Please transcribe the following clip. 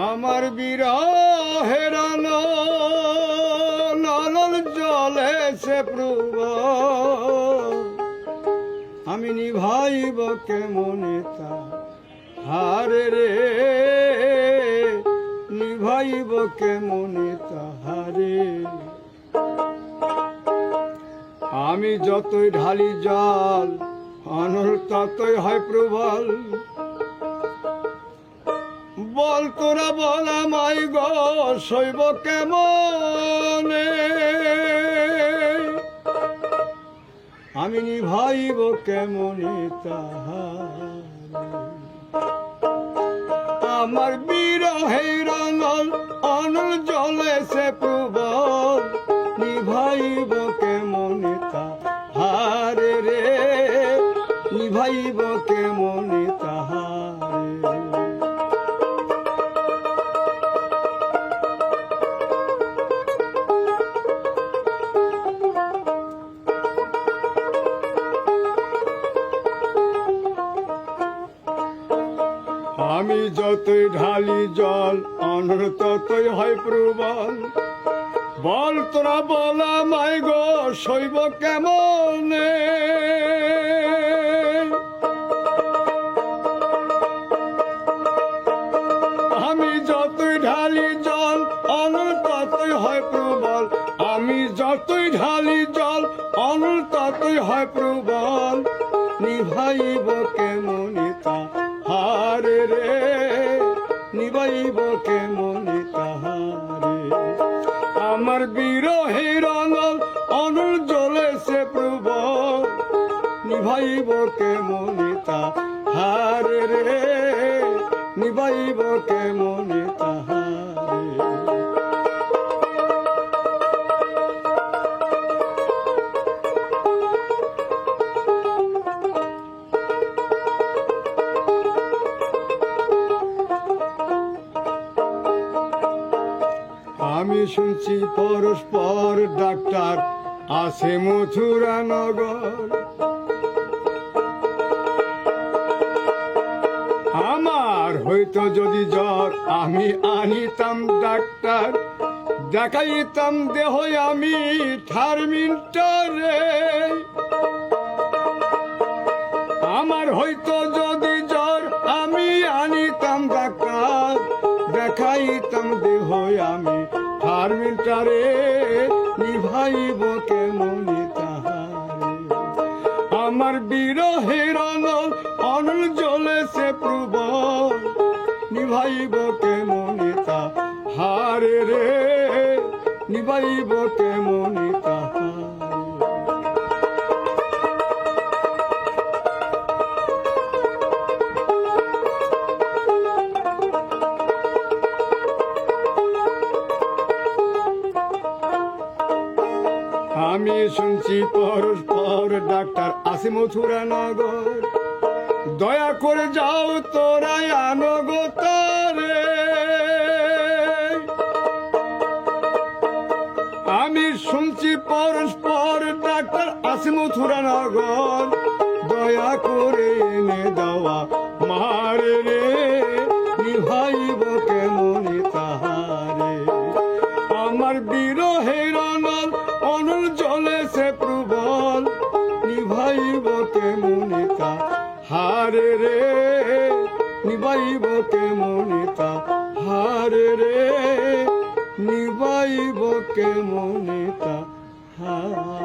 আমার বিরহের নল জলে সে প্রভু আমি নিভাইব কেমনে তা হারে রে নিভাইব কেমনে তাহারে আমি যতই ঢালি জল অনল ততই হয় প্রবল বল তোরা বল আমায় গো সইব কেমনে আমি নিভাইব কেমনে তাহারে আমার বিরহের অনল জলে সে প্রবল নিভাইব কেমনে তাহারে রে নিভাইব কেমনে তাহারে আমি যতই ঢালি জল অনল ততই হয় প্রবল বল তোরা বল আমায় গো সইব কেমনে আমি যতই ঢালি জল অনল ততই হয় প্রবল আমি যতই ঢালি জল অনল ততই হয় প্রবল নিভাইব কেমনে তাহারে রে নিভাইব কেমনে তাহারে আমার বিরহের অনল জলে সে প্রবল নিভাইব কেমনে তাহারে রে নিভাইব কেমনে তাহারে আমি শুনছি পরস্পর ডাক্তার আছে মথুরা নগর আমার হয়তো যদি জ্বর আমি আনিতাম ডাক্তার দেখাইতাম দেহ আমি থার্মিন্টারে আমার হয়তো যদি জ্বর আমি আনিতাম ডাক্তার দেখাইতাম দেহ আমি থার্মিন্টারে নিভাইব কেমনে তাহারে আমার বিরহের অনল জলে সে প্রবল নিভাইব কেমনে তাহারে রে নিভাইব কেমনে তাহারে আমি শুনছি পরস্পর ডাক্তার আছে মথুরা নগর দয়া করে যাও তোরা আনো গো তারে আমি শুনছি পরস্পর ডাক্তার আছে মথুরা নগর দয়া করে এনে দেওয়া মারে রে নিভাইব কেমনে তাহারে আমার বিরহের অনল জলে সে প্রবল নিভাইব কেমনে তাহারে রে নিভাইব কেমনে তাহারে রে নিভাইব কেমনে তাহারে